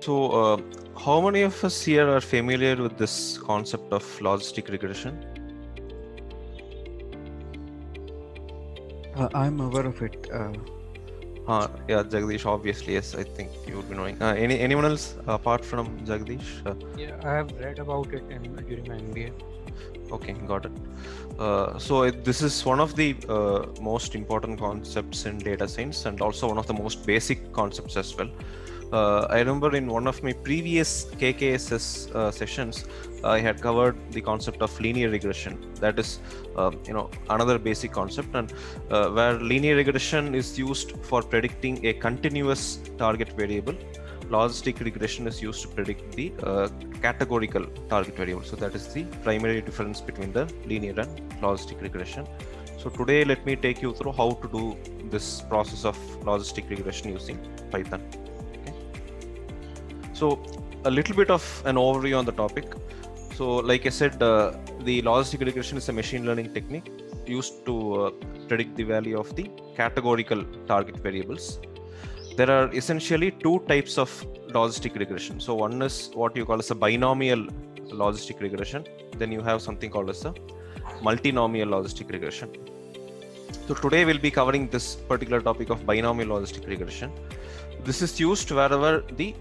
So, how many of us here are familiar with this concept of logistic regression? I'm aware of it. Yeah, Jagdish, obviously, yes, I think you would be knowing. Anyone else apart from Jagdish? Yeah, I have read about it during my MBA. Okay, got it. This is one of the most important concepts in data science, and also one of the most basic concepts as well. I remember in one of my previous KKSS sessions, I had covered the concept of linear regression. That is, another basic concept, and where linear regression is used for predicting a continuous target variable. Logistic regression is used to predict the categorical target variable. So that is the primary difference between the linear and logistic regression. So today, let me take you through how to do this process of logistic regression using Python. Okay. So a little bit of an overview on the topic. So like I said, the logistic regression is a machine learning technique used to predict the value of the categorical target variables. There are essentially two types of logistic regression. So one is what you call as a binomial logistic regression. Then you have something called as a multinomial logistic regression. So today we'll be covering this particular topic of binomial logistic regression. This is used wherever the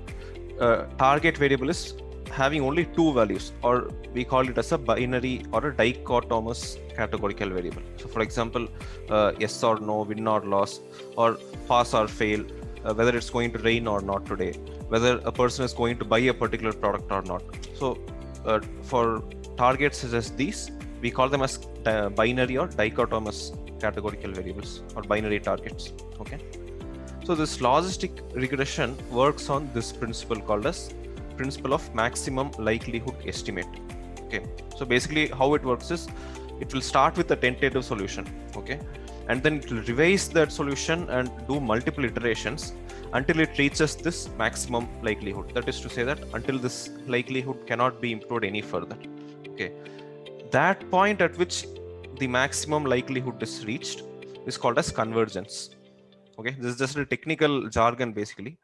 target variable is having only two values, or we call it as a binary or a dichotomous categorical variable. So for example, yes or no, win or loss, or pass or fail, whether it's going to rain or not today, whether a person is going to buy a particular product or not. So for targets such as these, we call them as binary or dichotomous categorical variables, or binary targets. Okay. So this logistic regression works on this principle called as principle of maximum likelihood estimate. Okay. So basically how it works is, it will start with a tentative solution. Okay. And then it will revise that solution and do multiple iterations until it reaches this maximum likelihood. That is to say that until this likelihood cannot be improved any further. Okay. That point at which the maximum likelihood is reached is called as convergence. Okay. This is just a technical jargon basically.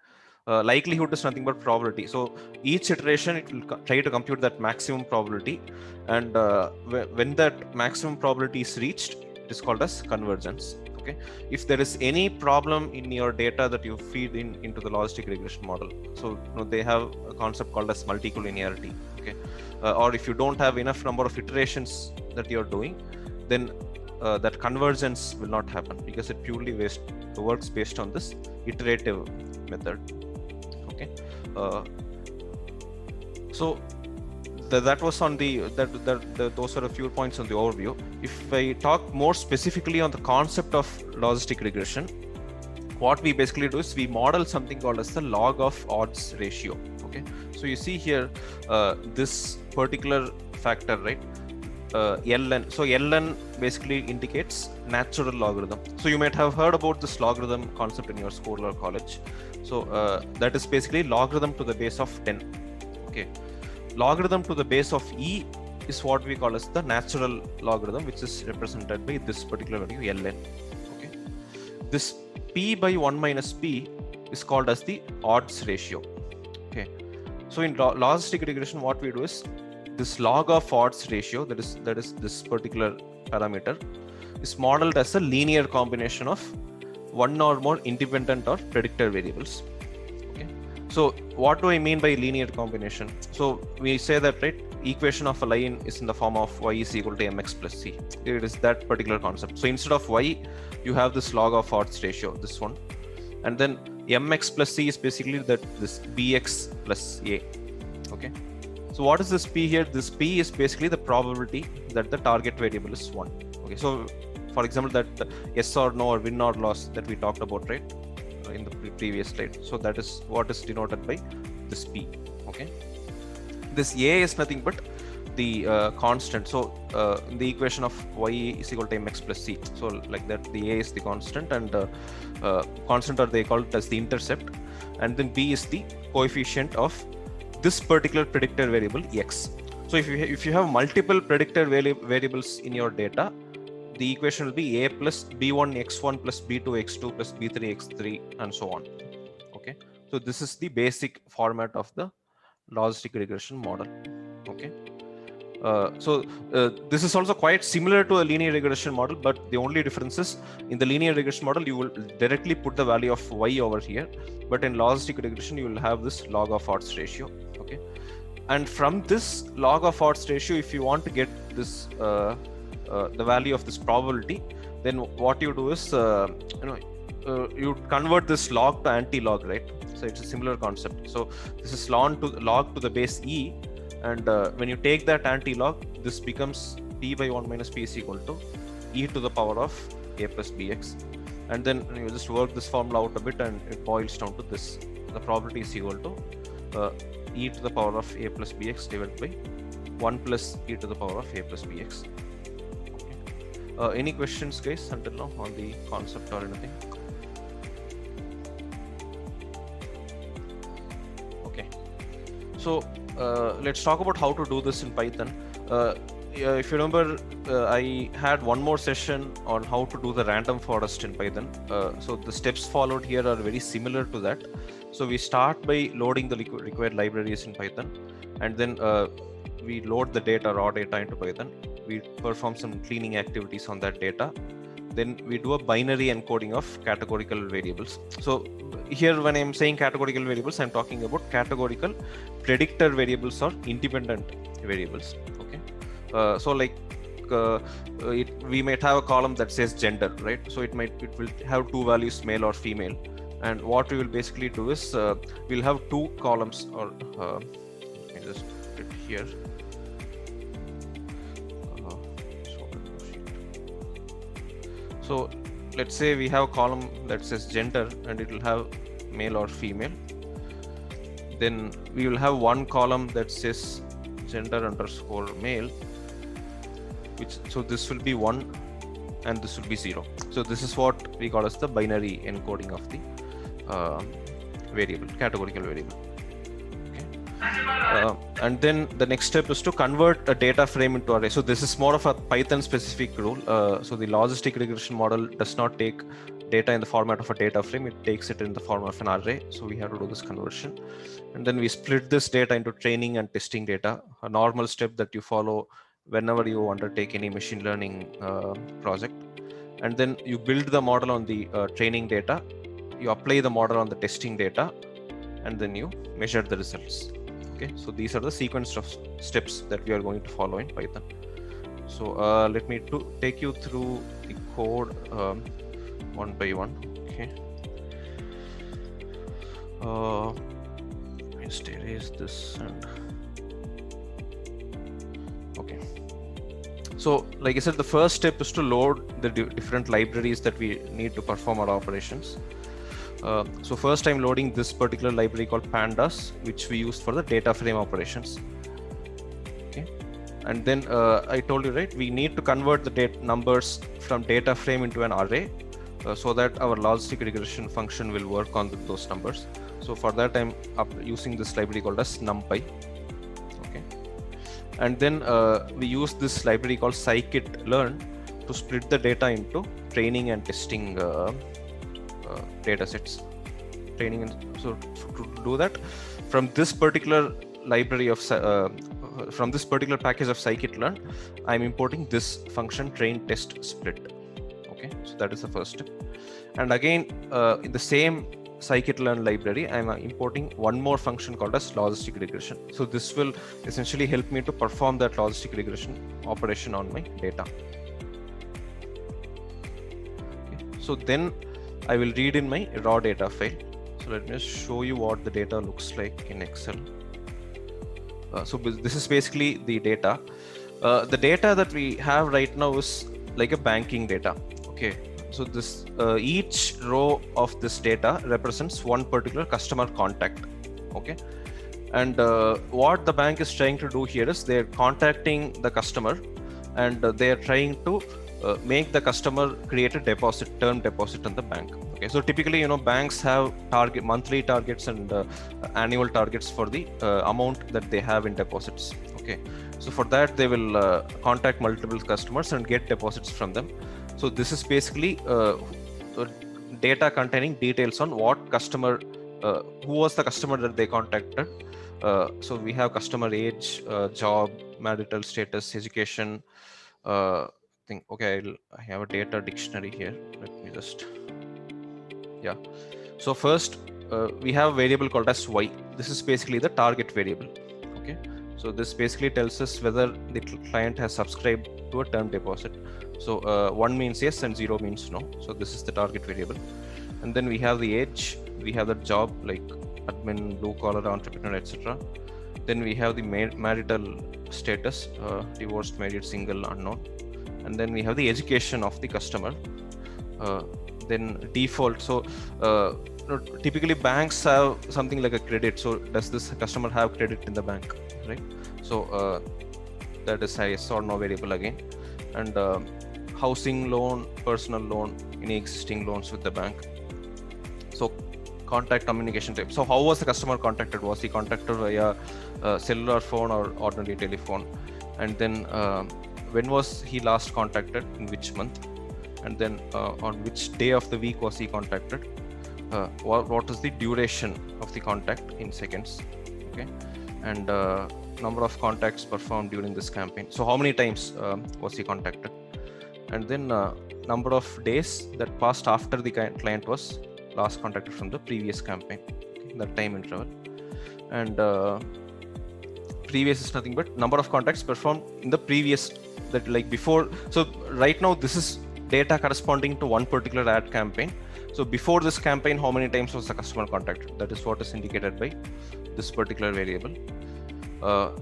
Likelihood is nothing but probability. So each iteration it will try to compute that maximum probability, and when that maximum probability is reached, it is called as convergence. Okay. If there is any problem in your data that you feed into the logistic regression model, so they have a concept called as multicollinearity. Okay. Or if you don't have enough number of iterations that you're doing, then that convergence will not happen, because it purely works based on this iterative method. Okay. So that was on those are a few points on the overview. If I talk more specifically on the concept of logistic regression, what we basically do is we model something called as the log of odds ratio. Okay. So you see here this particular factor, right? Ln. So Ln basically indicates natural logarithm. So you might have heard about this logarithm concept in your school or college. So that is basically logarithm to the base of 10. Okay. Logarithm to the base of e is what we call as the natural logarithm, which is represented by this particular value Ln. Okay. This p by 1 minus p is called as the odds ratio. Okay. So in logistic regression, what we do is this log of odds ratio, that is this particular parameter, is modeled as a linear combination of one or more independent or predictor variables. Okay. So what do I mean by linear combination? So we say that, right, equation of a line is in the form of y is equal to mx plus c. It is that particular concept. So instead of y, you have this log of odds ratio, this one, and then mx plus c is basically this bx plus a. Okay. So what is this p here? This p is basically the probability that the target variable is 1. Okay. So for example, that yes or no or win or loss that we talked about, right, in the previous slide. So that is what is denoted by this p. Okay. This a is nothing but the constant. So in the equation of y is equal to mx plus c. So like that, the a is the constant, and constant, or they call it as the intercept, and then b is the coefficient of this particular predictor variable x. So if you have multiple predictor variables in your data, the equation will be a plus b1 x1 plus b2 x2 plus b3 x3 and so on. Okay. So this is the basic format of the logistic regression model. Okay. This is also quite similar to a linear regression model, but the only difference is in the linear regression model, you will directly put the value of y over here, but in logistic regression, you will have this log of odds ratio. Okay, and from this log of odds ratio, if you want to get this the value of this probability, then what you do is you convert this log to anti-log, right? So it's a similar concept. So this is log to the base e. And when you take that anti-log, this becomes p by 1 minus p is equal to e to the power of a plus bx. And then you just work this formula out a bit and it boils down to this. The probability is equal to e to the power of a plus bx divided by 1 plus e to the power of a plus bx. Okay. Any questions, guys, until now on the concept or anything? Okay. So let's talk about how to do this in Python. If you remember, I had one more session on how to do the random forest in Python. So the steps followed here are very similar to that. So we start by loading the required libraries in Python, and then we load the data, raw data, into Python. We perform some cleaning activities on that data. Then we do a binary encoding of categorical variables. So here, when I'm saying categorical variables, I'm talking about categorical predictor variables or independent variables. Okay. So like we might have a column that says gender, right? So it will have two values, male or female. And what we will basically do is we'll have two columns, or let me just put it here. So let's say we have a column that says gender and it will have male or female. Then we will have one column that says gender underscore male, so this will be 1 and this will be 0. So this is what we call as the binary encoding of the variable, categorical variable. And then the next step is to convert a data frame into array. So this is more of a Python specific rule. So the logistic regression model does not take data in the format of a data frame, it takes it in the form of an array. So we have to do this conversion. And then we split this data into training and testing data, a normal step that you follow whenever you undertake any machine learning project. And then you build the model on the training data, you apply the model on the testing data, and then you measure the results. Okay, so these are the sequence of steps that we are going to follow in Python. So let me take you through the code one by one. Okay. Just erase this and okay. So like I said, the first step is to load the different libraries that we need to perform our operations. So first I'm loading this particular library called pandas, which we use for the data frame operations. Okay, and then I told you, right, we need to convert the numbers from data frame into an array so that our logistic regression function will work on those numbers. So for that I'm using this library called as NumPy. Okay, and then we use this library called scikit-learn to split the data into training and testing data sets. Training, and so to do that, from this particular library of from this particular package of scikit-learn, I'm importing this function train test split. Okay, so that is the first step. And again, in the same scikit-learn library, I'm importing one more function called as logistic regression. So this will essentially help me to perform that logistic regression operation on my data. Okay, so then I will read in my raw data file. So let me just show you what the data looks like in Excel. So this is basically the data. The data that we have right now is like a banking data. Okay, so this each row of this data represents one particular customer contact. Okay, and what the bank is trying to do here is they're contacting the customer, and they are trying to make the customer create a term deposit in the bank. Okay, so typically, banks have monthly targets and annual targets for the amount that they have in deposits. Okay, so for that they will contact multiple customers and get deposits from them. So this is basically data containing details on what customer who was the customer that they contacted. So we have customer age, job, marital status, education. I have a data dictionary here. Let me just, yeah. So first, we have a variable called as Y. This is basically the target variable. Okay. So this basically tells us whether the client has subscribed to a term deposit. So 1 means yes and 0 means no. So this is the target variable. And then we have the age, we have the job like admin, blue collar, entrepreneur, etc. Then we have the marital status, divorced, married, single, unknown. And then we have the education of the customer. Then default. So typically banks have something like a credit. So does this customer have credit in the bank, right? So that is a yes or no variable again. And housing loan, personal loan, any existing loans with the bank. So contact communication type. So how was the customer contacted? Was he contacted via cellular phone or ordinary telephone? And then when was he last contacted, in which month? And then on which day of the week was he contacted? What is the duration of the contact in seconds? Okay. And number of contacts performed during this campaign. So how many times was he contacted? And then number of days that passed after the client was last contacted from the previous campaign, okay, the time interval. And previous is nothing but number of contacts performed in the previous, that like before. So right now this is data corresponding to one particular ad campaign. So before this campaign, how many times was the customer contacted? That is what is indicated by this particular variable.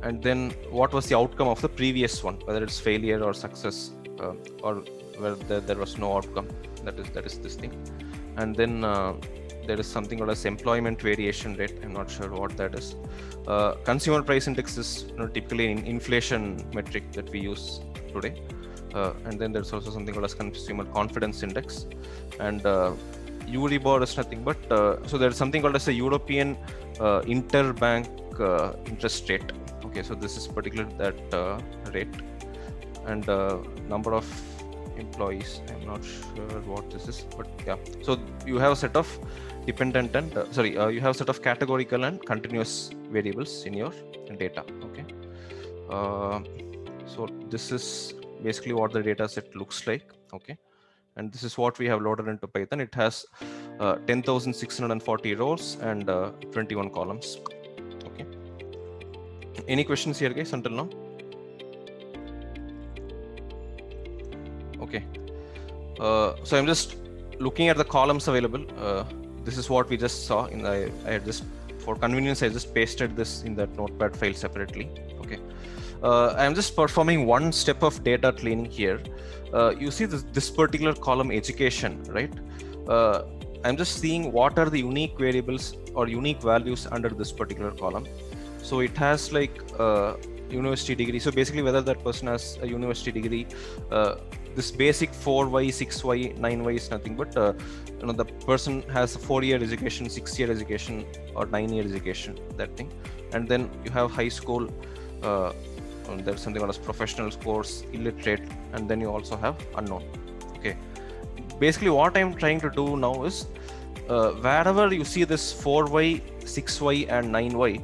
And then what was the outcome of the previous one, whether it's failure or success, or whether there was no outcome. That is this thing. And then there is something called as employment variation rate. I'm not sure what that is. Consumer price index is typically an inflation metric that we use today. And then there's also something called as consumer confidence index. And Euribor is nothing but, so there's something called as the European interbank interest rate. Okay, so this is particularly that rate. And number of employees, I'm not sure what this is, but yeah. So you have a set of dependent and you have a set of categorical and continuous variables in your data. Okay. So this is basically what the data set looks like. Okay. And this is what we have loaded into Python. It has 10,640 rows and 21 columns. Okay. Any questions here, guys, until now? Okay. So I'm just looking at the columns available. This is what we just saw. I just, for convenience, I just pasted this in that notepad file separately. Okay. I'm just performing one step of data cleaning here. You see this particular column, education, right? I'm just seeing what are the unique variables or unique values under this particular column. So it has like university degree. So basically whether that person has a university degree, this basic 4Y, 6Y, 9Y is nothing but the person has a 4-year education, 6-year education, or 9-year education, that thing. And then you have high school, there's something called as professional course, illiterate, and then you also have unknown. Okay. Basically what I'm trying to do now is wherever you see this 4Y, 6Y, and 9Y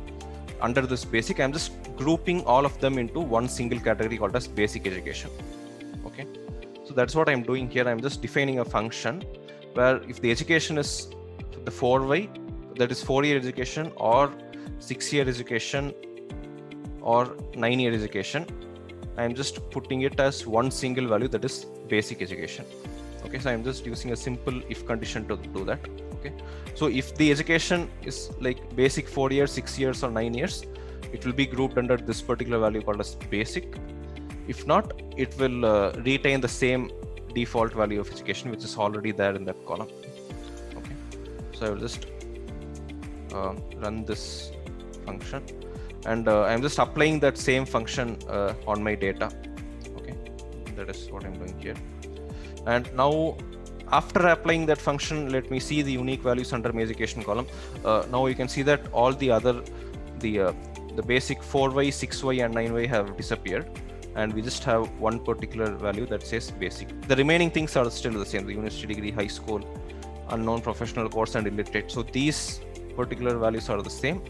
under this basic, I'm just grouping all of them into one single category called as basic education. Okay. So that's what I'm doing here. I'm just defining a function where if the education is the 4Y, that is 4-year education, or 6-year education, or 9-year education, I'm just putting it as one single value, that is basic education. Okay, so I'm just using a simple if condition to do that. Okay, so if the education is like basic 4 years, 6 years, or 9 years, it will be grouped under this particular value called as basic. If not, it will retain the same default value of education, which is already there in that column. Okay, so I will just run this function, and I'm just applying that same function on my data. Okay, that is what I'm doing here. And now after applying that function, let me see the unique values under my education column. Now you can see that all the other, the basic 4Y, 6Y, and 9Y have disappeared, and we just have one particular value that says basic. The remaining things are still the same: the university degree, high school, unknown, professional course, and illiterate. So these particular values are the same.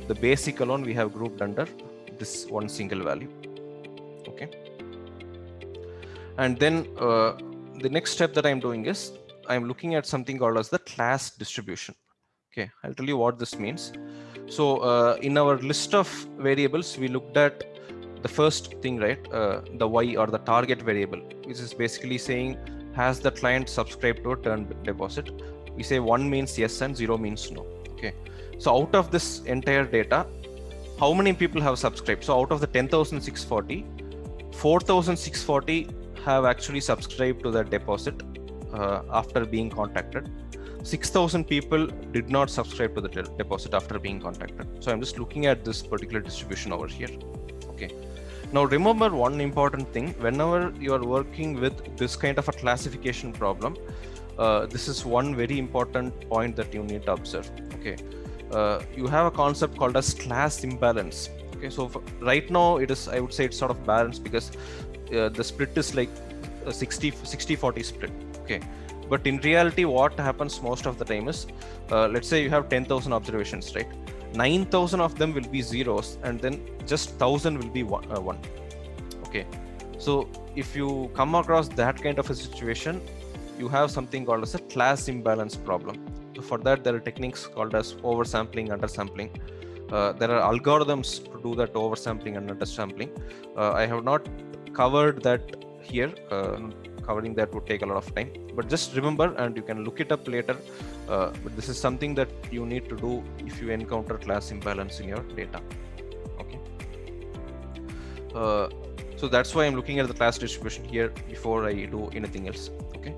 The basic alone we have grouped under this one single value. Okay. And then the next step that I'm doing is I'm looking at something called as the class distribution. Okay, I'll tell you what this means. So in our list of variables, we looked at the first thing, right? The Y, or the target variable, which is basically saying, has the client subscribed to a term deposit? We say 1 means yes and 0 means no. Okay. So out of this entire data, how many people have subscribed? So out of the 10,640, 4,640 have actually subscribed to that deposit after being contacted. 6,000 people did not subscribe to the deposit after being contacted. So I'm just looking at this particular distribution over here. Okay. Now remember one important thing: whenever you are working with this kind of a classification problem, this is one very important point that you need to observe. Okay. You have a concept called as class imbalance. Okay. So right now it is, I would say it's sort of balanced because the split is like a 60-40 split. Okay. But in reality, what happens most of the time is, let's say you have 10,000 observations, right? 9,000 of them will be zeros, and then just 1,000 will be one. Okay. So if you come across that kind of a situation, you have something called as a class imbalance problem. So for that, there are techniques called as oversampling, undersampling. There are algorithms to do that oversampling and undersampling. I have not covered that here. Covering that would take a lot of time, but just remember, and you can look it up later, but this is something that you need to do if you encounter class imbalance in your data. Okay. So that's why I'm looking at the class distribution here before I do anything else. Okay.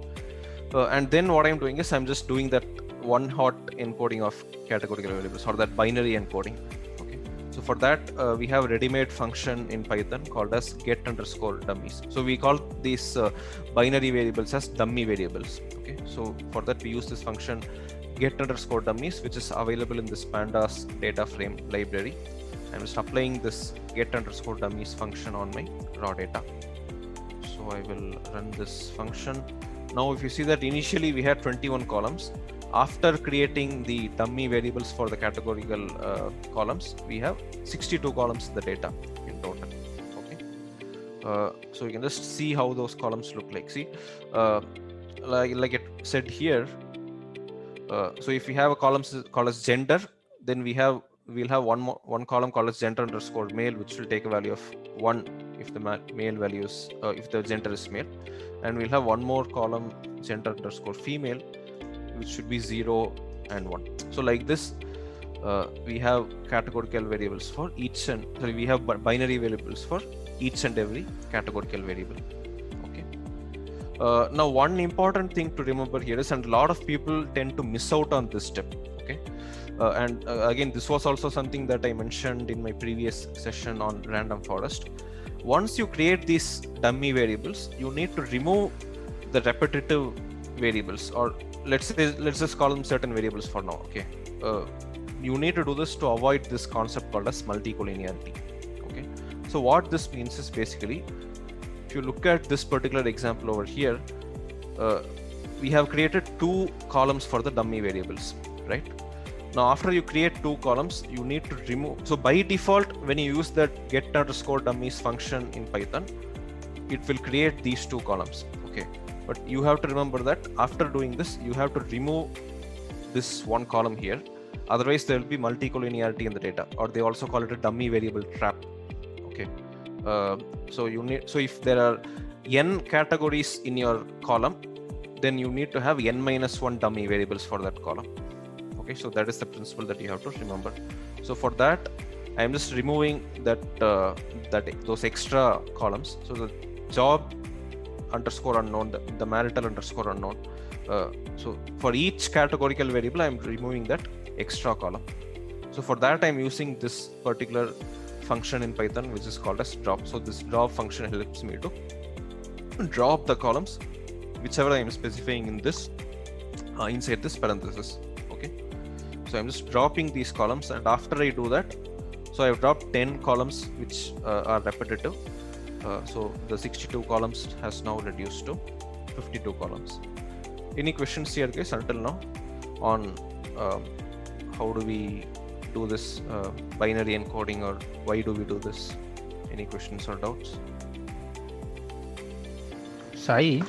And then what I'm doing is I'm just doing that one hot encoding of categorical variables, or that binary encoding. So for that, we have a ready-made function in Python called as get_dummies. So we call these binary variables as dummy variables. Okay. So for that, we use this function get_dummies, which is available in this pandas data frame library. I'm just applying this get_dummies function on my raw data. So I will run this function. Now, if you see that initially we had 21 columns. After creating the dummy variables for the categorical columns, we have 62 columns in the data in total. Okay. So you can just see how those columns look like. See, like it said here. So if we have a column called as gender, then we'll have one column called as gender_male, which will take a value of 1 if the male value is if the gender is male, and we'll have one more column gender_female, which should be 0 and 1. So like this, we have categorical variables for each and we have binary variables for each and every categorical variable. Okay. Now one important thing to remember here is, and a lot of people tend to miss out on this step. Okay. And again, this was also something that I mentioned in my previous session on random forest. Once you create these dummy variables, you need to remove the repetitive variables, or let's just call them certain variables for now. Okay. You need to do this to avoid this concept called as multicollinearity. Okay. So what this means is, basically, if you look at this particular example over here, we have created 2 columns for the dummy variables, right? Now, after you create 2 columns, you need to remove. So by default, when you use that get_dummies function in Python, it will create these 2 columns. Okay. But you have to remember that after doing this, you have to remove this one column here. Otherwise, there will be multicollinearity in the data, or they also call it a dummy variable trap. Okay. So if there are n categories in your column, then you need to have n-1 dummy variables for that column. Okay. So that is the principle that you have to remember. So for that, I am just removing those extra columns. So the job_unknown, the marital_unknown. So for each categorical variable, I'm removing that extra column. So for that, I'm using this particular function in Python, which is called as drop. So this drop function helps me to drop the columns, whichever I am specifying in this inside this parenthesis. Okay. So I'm just dropping these columns, and after I do that, so I've dropped 10 columns which are repetitive. So the 62 columns has now reduced to 52 columns. Any questions here, guys, until now on how do we do this binary encoding, or why do we do this? Any questions or doubts? Sai,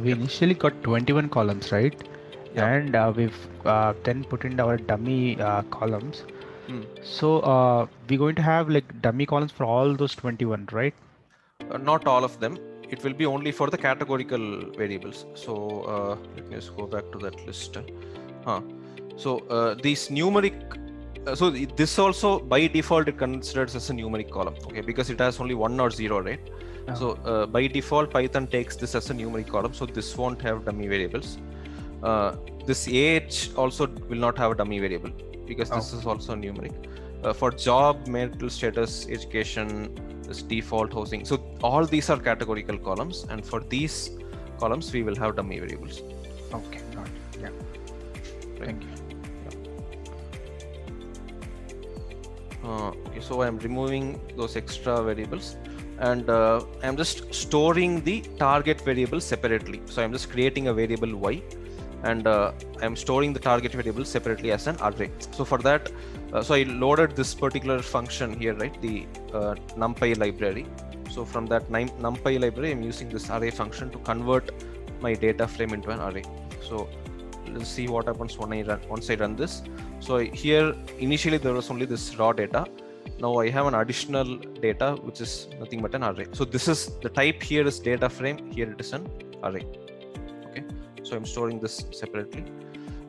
we initially got 21 columns, right? Yeah. And we've then put in our dummy columns. So we're going to have like dummy columns for all those 21, right? Not all of them. It will be only for the categorical variables. So let me just go back to that list. So these numeric, so this also by default it considers as a numeric column, okay, because it has only 1 or 0, right? So by default Python takes this as a numeric column, so this won't have dummy variables. This age also will not have a dummy variable because this is also numeric. For job, marital status, education, this default housing, so all these are categorical columns, and for these columns we will have dummy variables. Okay, got it. Yeah. Right. Thank you. Okay, so I'm removing those extra variables, and I'm just storing the target variable separately. So I'm just creating a variable y, and I'm storing the target variable separately as an array. So for that, so I loaded this particular function here, right, the numpy library. So from that numpy library, I'm using this array function to convert my data frame into an array. So let's see what happens once I run this. So here initially there was only this raw data. Now I have an additional data which is nothing but an array. So this is the type here is data frame, here it is an array. Okay, so I'm storing this separately.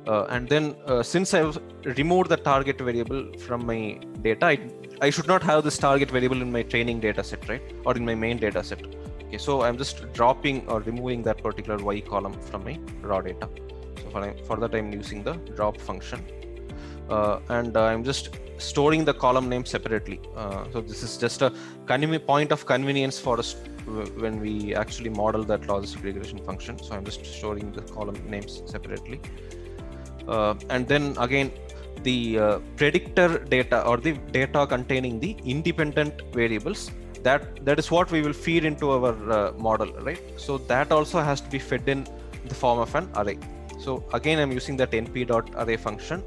And then since I've removed the target variable from my data, I should not have this target variable in my training data set, right? Or in my main data set. Okay, so I'm just dropping or removing that particular y column from my raw data. So for that I'm using the drop function. And I'm just storing the column name separately. So this is just a point of convenience for us when we actually model that logistic regression function. So I'm just storing the column names separately. And then again, the predictor data or the data containing the independent variables, that is what we will feed into our model, right? So that also has to be fed in the form of an array. So again, I'm using that np.array function,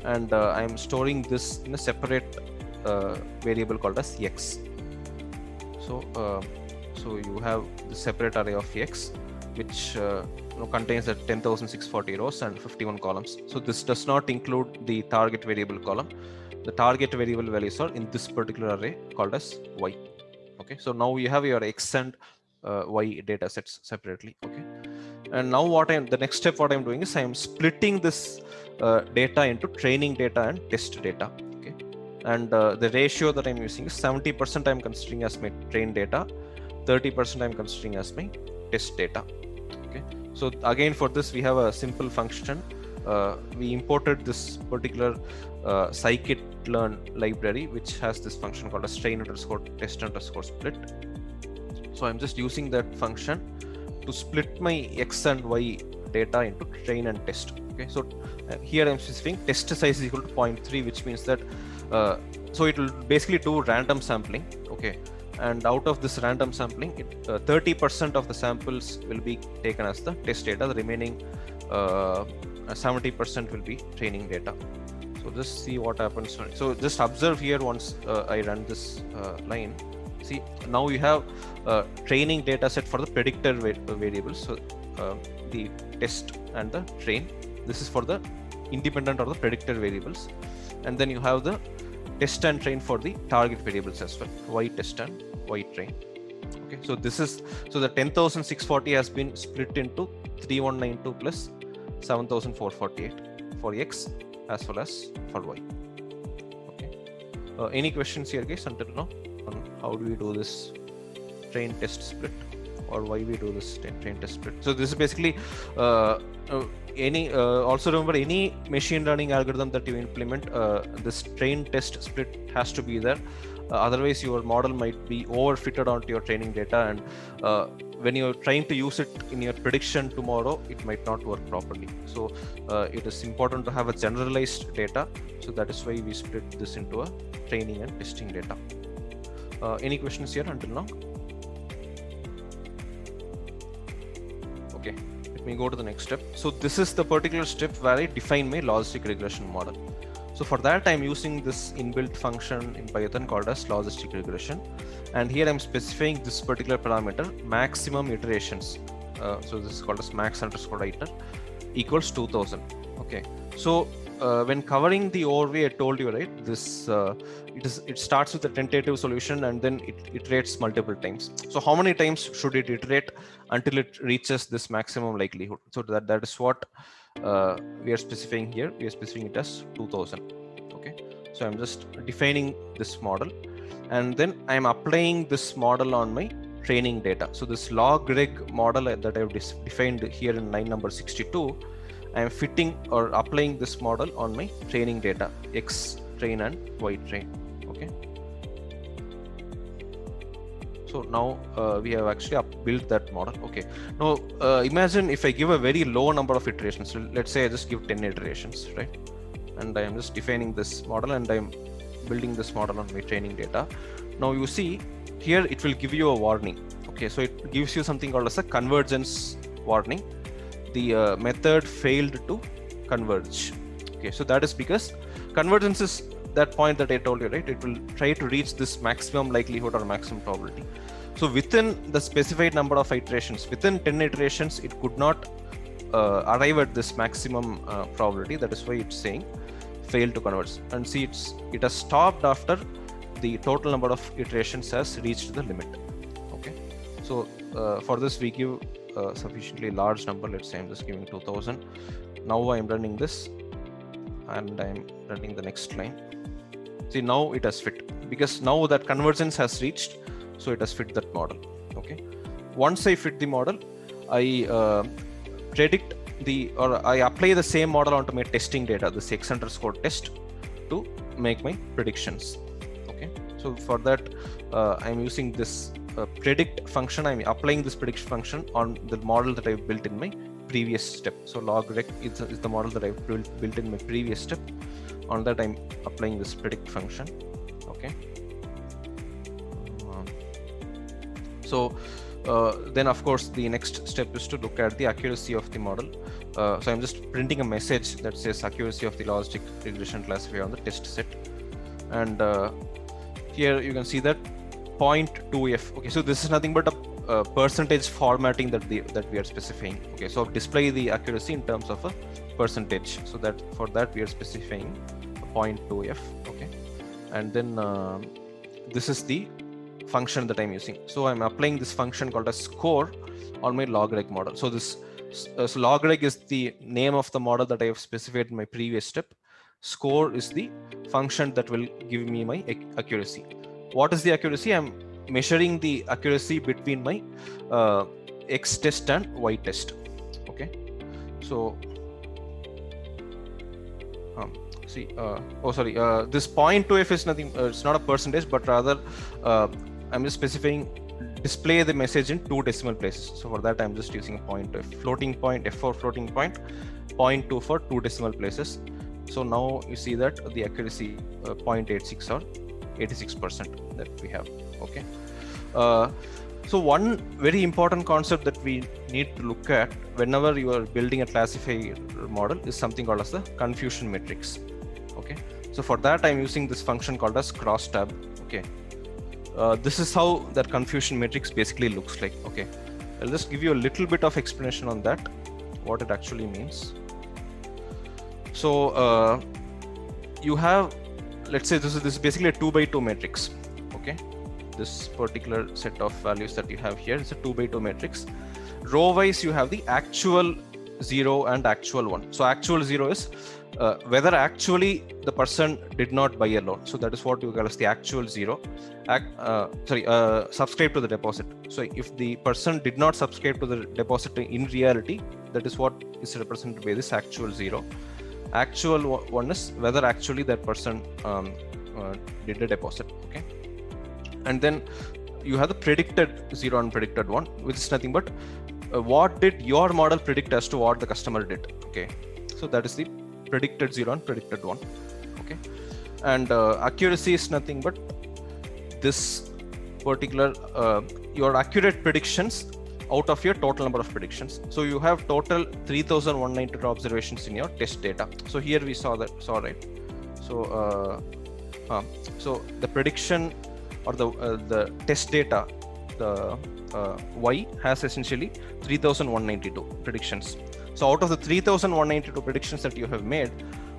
and I'm storing this in a separate variable called as x. So you have the separate array of x, which contains that 10,640 rows and 51 columns. So this does not include the target variable column. The target variable values are in this particular array called as y. Okay, so now you have your x and y data sets separately. Okay, and now the next step what I'm doing is I'm splitting this data into training data and test data. Okay, and the ratio that I'm using is 70% I'm considering as my train data, 30% I'm considering as my test data. Okay, so again for this we have a simple function. We imported this particular scikit-learn library, which has this function called as train_test_split. So I'm just using that function to split my x and y data into train and test. Okay, so here I'm specifying test size is equal to 0.3, which means that so it will basically do random sampling. Okay, and out of this random sampling, 30% of the samples will be taken as the test data. The remaining 70% will be training data. So just see what happens. So just observe here once I run this line. See, now you have training data set for the predictor variables. So the test and the train. This is for the independent or the predictor variables. And then you have the test and train for the target variables as well. Y test and Y train. Okay, so this is, so the 10,640 has been split into 3192 plus 7,448 for x as well as for y. Okay, any questions here, guys, until now on how do we do this train test split, or why we do this train test split? So this is basically also remember, any machine learning algorithm that you implement, this train test split has to be there. Otherwise your model might be overfitted onto your training data, and when you're trying to use it in your prediction tomorrow, it might not work properly. So it is important to have a generalized data. So that is why we split this into a training and testing data. Any questions here until now? Okay, let me go to the next step. So this is the particular step where I define my logistic regression model. So for that, I'm using this inbuilt function in Python called as logistic regression. And here I'm specifying this particular parameter, maximum iterations. So this is called as max underscore iter equals 2000. Okay. So when covering the overview, I told you, right, this it starts with a tentative solution and then it iterates multiple times. So how many times should it iterate until it reaches this maximum likelihood? So that is what we are specifying here. We are specifying it as 2000. Okay. So I'm just defining this model, and then I'm applying this model on my training data. So this log-reg model that I've defined here in line number 62, I am fitting or applying this model on my training data, X train and Y train. Okay. So now we have actually built that model. Okay. Now imagine if I give a very low number of iterations. So let's say I just give 10 iterations, right? And I am just defining this model and I'm building this model on my training data. Now you see here it will give you a warning. Okay, so it gives you something called as a convergence warning. The method failed to converge. Okay, so that is because convergence is that point that I told you, right? It will try to reach this maximum likelihood or maximum probability. So within the specified number of iterations, within 10 iterations, it could not arrive at this maximum probability. That is why it's saying failed to converge. And see, it has stopped after the total number of iterations has reached the limit. Okay, so for this we give sufficiently large number. Let's say I'm just giving 2000. Now I'm running this and I'm running the next line. See, now it has fit because now that convergence has reached, so it has fit that model. Okay, once I fit the model, I predict I apply the same model onto my testing data, this X underscore test, to make my predictions. Okay, so for that I'm using this predict function. I'm applying this prediction function on the model that I've built in my previous step. So log-rec is the model that I've built in my previous step. On that I'm applying this predict function. Okay, so then of course the next step is to look at the accuracy of the model. So I'm just printing a message that says accuracy of the logistic regression classifier on the test set, and here you can see that 0.2f. Okay, so this is nothing but a percentage formatting that we are specifying. Okay, so display the accuracy in terms of a percentage. So that for that we are specifying 0.2f. Okay, and then this is the function that I'm using. So I'm applying this function called a score on my log-reg model. So this so log-reg is the name of the model that I have specified in my previous step. Score is the function that will give me my accuracy. What is the accuracy? I'm measuring the accuracy between my X test and Y test. Okay, so see, this 0.2f is nothing. It's not a percentage, but rather I'm just specifying display the message in 2 decimal places. So for that I'm just using a f floating point, f for floating point, 0.2 for 2 decimal places. So now you see that the accuracy 0.86 or 86% that we have. Okay, so one very important concept that we need to look at whenever you are building a classifier model is something called as the confusion matrix. Okay, so for that I'm using this function called as crosstab. Okay, this is how that confusion matrix basically looks like. Okay, I'll just give you a little bit of explanation on that, what it actually means. So you have, let's say this is basically a 2x2 matrix. Okay, this particular set of values that you have here is a 2x2 matrix. Row wise you have the actual 0 and actual 1. So actual 0 is whether actually the person did not buy a loan. So that is what you call as the actual 0. Subscribe to the deposit. So if the person did not subscribe to the deposit in reality, that is what is represented by this actual 0. Actual 1 is whether actually that person did a deposit. Okay, and then you have the predicted 0 and predicted 1, which is nothing but what did your model predict as to what the customer did. Okay, so that is the predicted 0 and predicted 1. Okay, and accuracy is nothing but this particular your accurate predictions out of your total number of predictions. So you have total 3192 observations in your test data. So here we saw right. So the prediction or the test data, the Y has essentially 3192 predictions. So out of the 3192 predictions that you have made,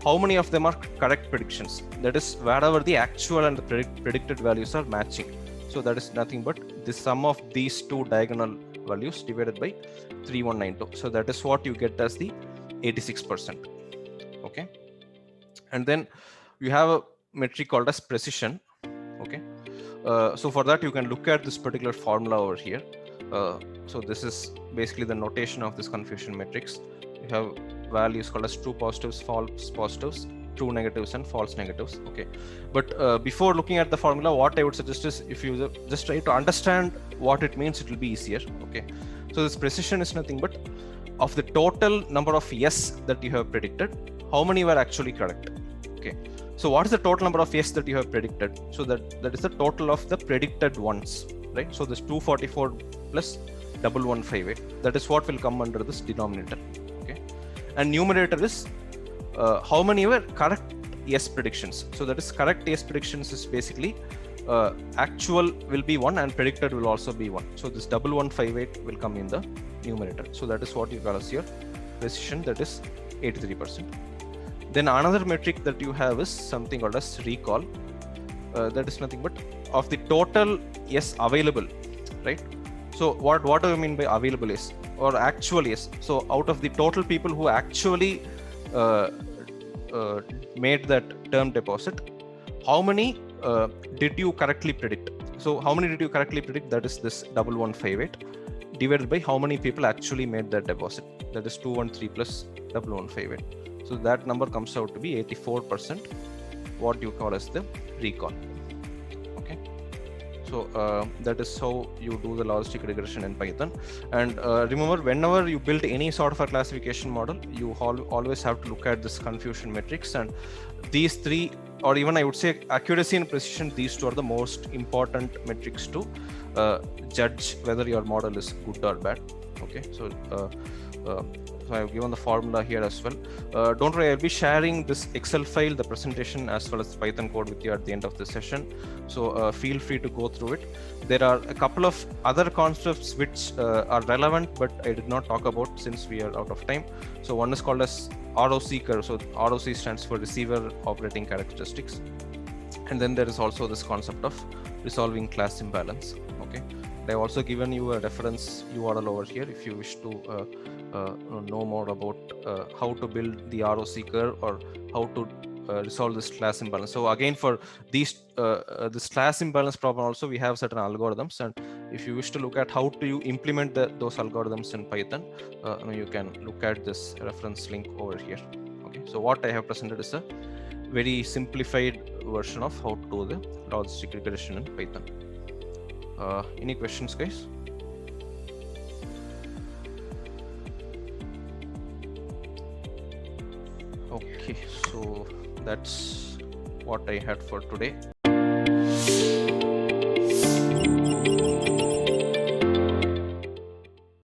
how many of them are correct predictions? That is wherever the actual and the predicted values are matching. So that is nothing but the sum of these two diagonal values divided by 3192. So that is what you get as the 86%. Okay. And then you have a metric called as precision. Okay. So for that, you can look at this particular formula over here. So this is basically the notation of this confusion matrix. You have values called as true positives, false positives, true negatives, and false negatives. Okay. But before looking at the formula, what I would suggest is if you just try to understand what it means, it will be easier. Okay. So this precision is nothing but of the total number of yes that you have predicted, how many were actually correct? Okay. So what is the total number of yes that you have predicted? So that is the total of the predicted ones, right? So this 244 plus 1158, that is what will come under this denominator. Okay. And numerator is how many were correct yes predictions. So that is correct yes predictions is basically actual will be 1 and predicted will also be 1. So this 1158 will come in the numerator. So that is what you call as your precision, that is 83%. Then another metric that you have is something called as recall. That is nothing but of the total yes available, right? So what do you mean by available yes or actual yes? So out of the total people who actually made that term deposit, how many did you correctly predict? So how many did you correctly predict? That is this 1158 divided by how many people actually made that deposit. That is 213 plus 1158. So that number comes out to be 84%, what you call as the recall. Okay. So that is how you do the logistic regression in Python. And remember, whenever you build any sort of a classification model, you always have to look at this confusion matrix, and these three, or even I would say accuracy and precision, these two are the most important metrics to judge whether your model is good or bad. Okay. So I've given the formula here as well. Don't worry, I'll be sharing this Excel file, the presentation, as well as the Python code with you at the end of the session. So feel free to go through it. There are a couple of other concepts which are relevant, but I did not talk about since we are out of time. So one is called as ROC curve. So ROC stands for receiver operating characteristics. And then there is also this concept of resolving class imbalance. Okay. I've also given you a reference URL over here if you wish to know more about how to build the ROC curve or how to resolve this class imbalance. So again, for these this class imbalance problem also, we have certain algorithms, and if you wish to look at how do you implement those algorithms in Python, you can look at this reference link over here. Okay, so what I have presented is a very simplified version of how to do the logistic regression in Python. Any questions, guys? Okay, so that's what I had for today.